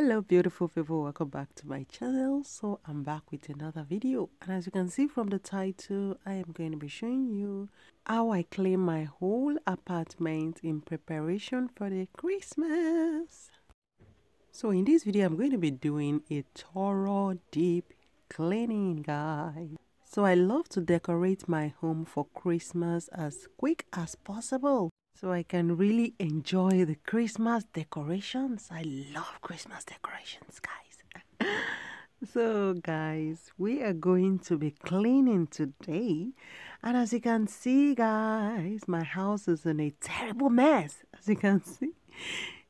Hello beautiful people, welcome back to my channel. So I'm back with another video, and as you can see from the title, I am going to be showing you how I clean my whole apartment in preparation for the Christmas. So in this video I'm going to be doing a thorough deep cleaning, guys. So I love to decorate my home for Christmas as quick as possible, so I can really enjoy the Christmas decorations. I love Christmas decorations, guys. So guys, we are going to be cleaning today. And as you can see, guys, my house is in a terrible mess. As you can see,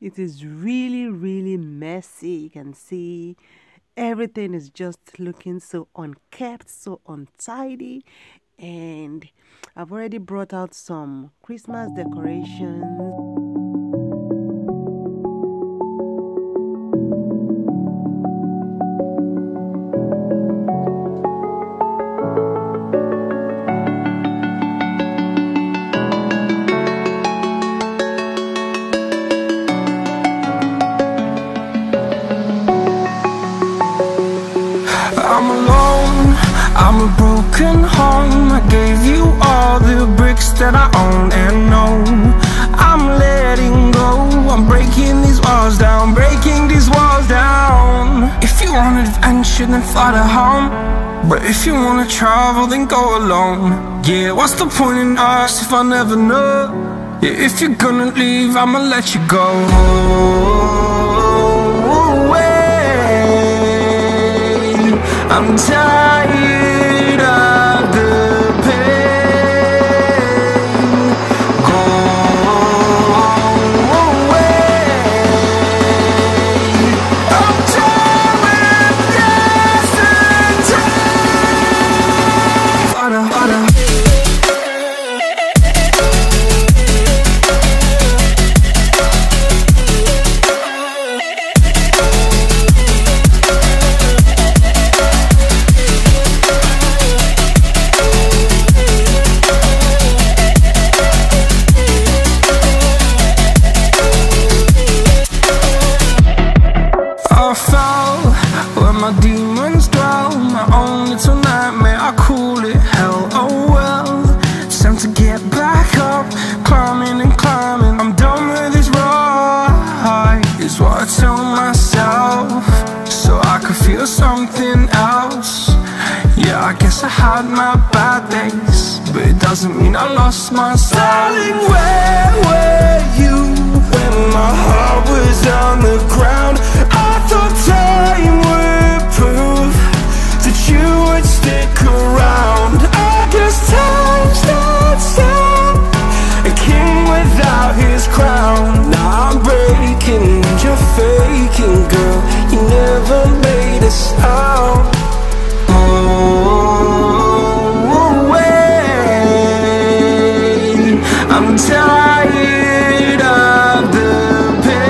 it is really messy. You can see everything is just looking so unkept, so untidy. And I've already brought out some Christmas decorations. I'm alone, I'm a broken home. I gave you all the bricks that I own and know. I'm letting go, I'm breaking these walls down, breaking these walls down. If you want adventure, then fly to home. But if you wanna travel, then go alone. Yeah, what's the point in us if I never know? Yeah, if you're gonna leave, I'ma let you go. I'm tired of the pain. Go away. I'm tired of yesterday. Harder. I fell where my demons dwell. My own little nightmare, I call it hell. Oh well, it's time to get back up. Climbing and climbing, I'm done with this ride, is what I tell myself, so I could feel something else. Yeah, I guess I had my bad days, but it doesn't mean I lost myself. Darling, where were you when my heart was on the ground? I thought time would prove that you would stick around. I guess time stands still, a king without his crown. Now I'm breaking, you're faking, girl. You never made a sound. Oh, wait, I'm tired of the pain.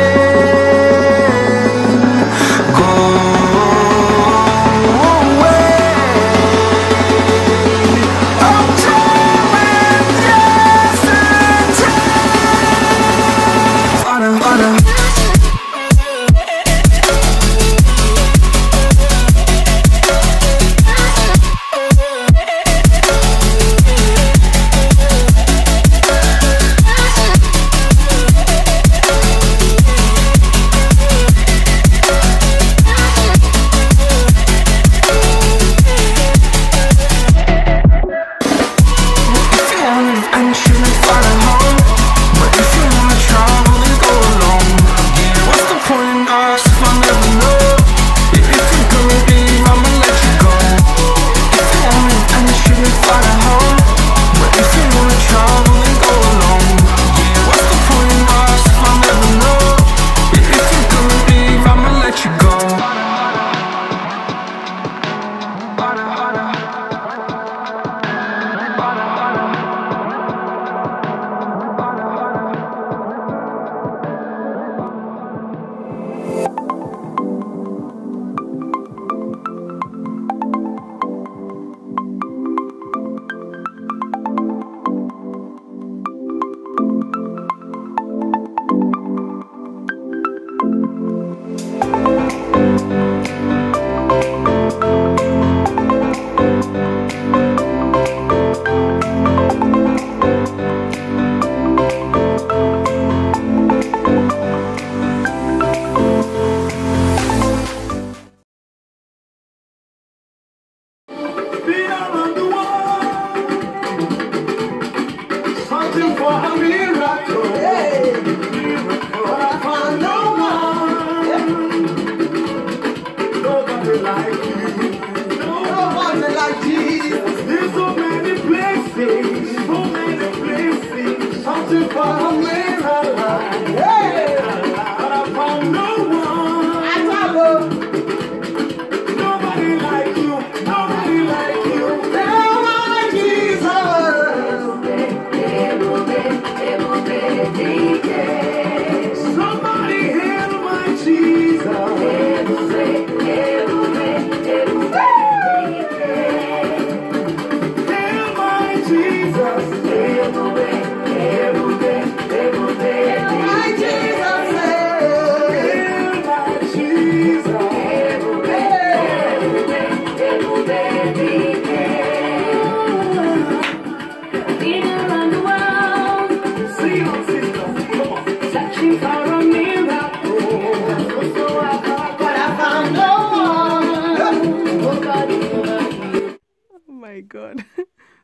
god.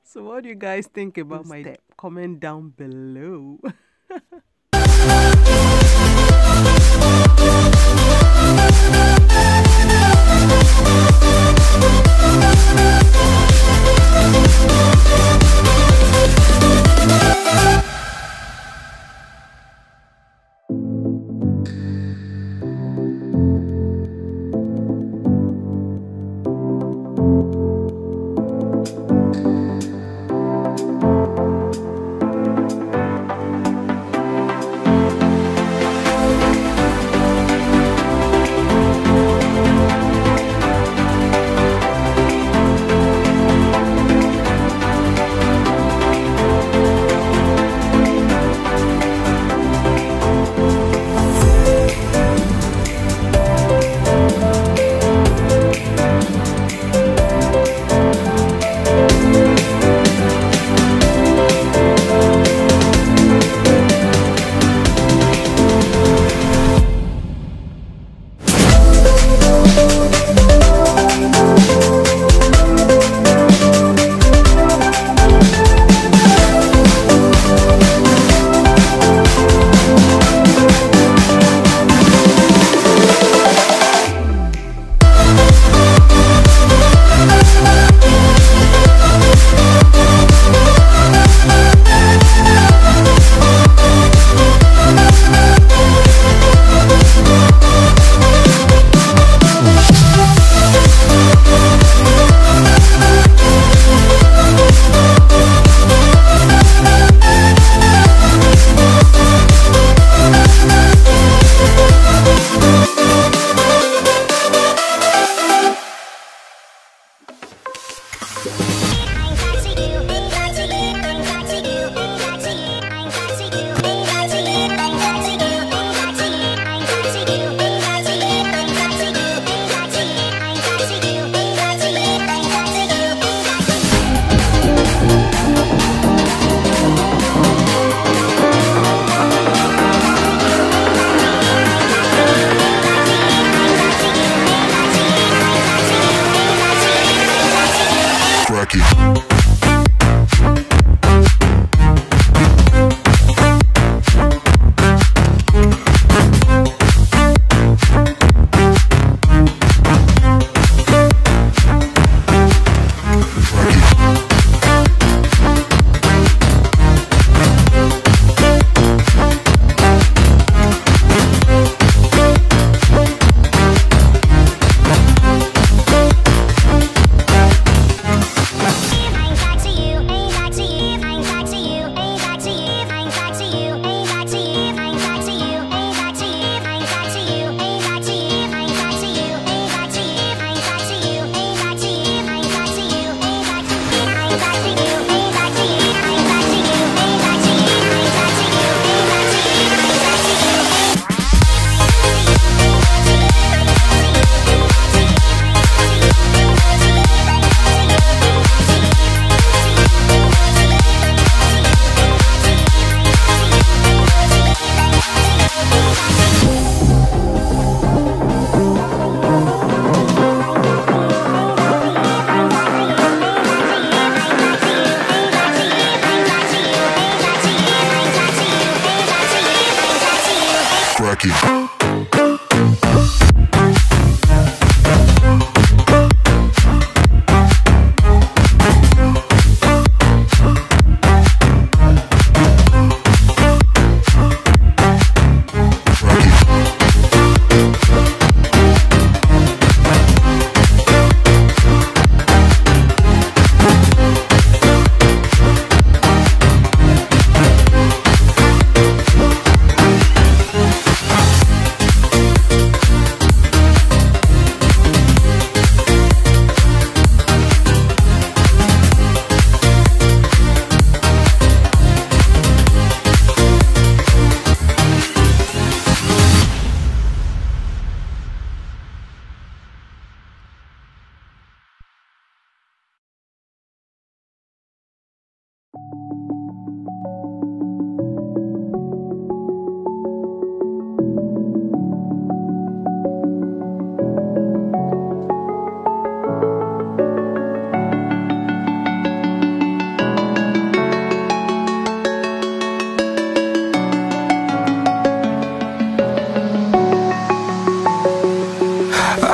So what do you guys think about my step? Comment down below.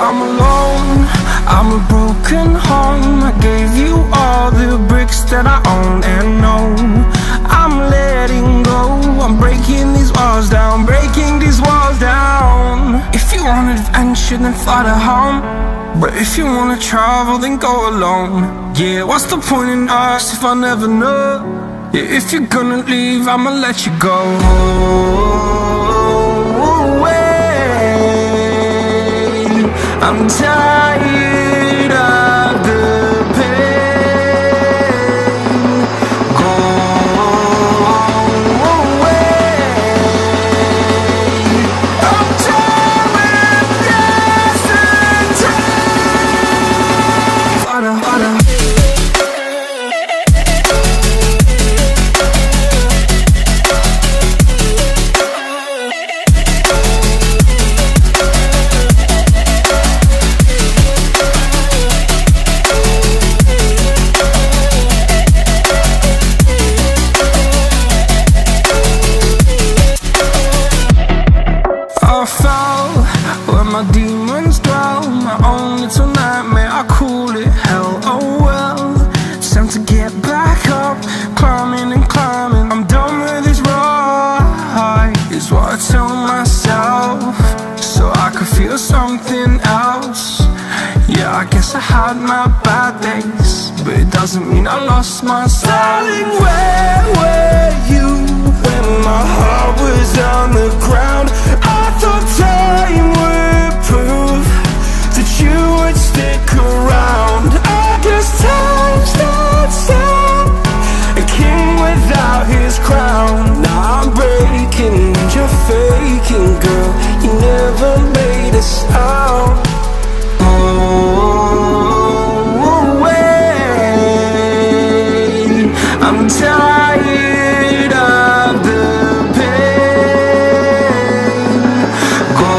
I'm alone, I'm a broken home. I gave you all the bricks that I own and know. I'm letting go, I'm breaking these walls down, breaking these walls down. If you want adventure, then fly to home. But if you wanna travel, then go alone. Yeah, what's the point in us if I never know? Yeah, if you're gonna leave, I'ma let you go. I'm tired of the pain. Go away. I'm tired of yesterday. Harder, harder. I fell where my demons dwell. My own little nightmare, I call it hell. Oh well, it's time to get back up. Climbing and climbing, I'm done with this ride, is what I tell myself, so I could feel something else. Yeah, I guess I had my bad days, but it doesn't mean I lost myself. Darling, where were you when my heart was on the ground? I thought time would prove that you would stick around. I guess time stands still, a king without his crown. Now I'm breaking and you're faking, girl. You never made a sound. I'm tired of the pain. Go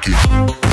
Becky.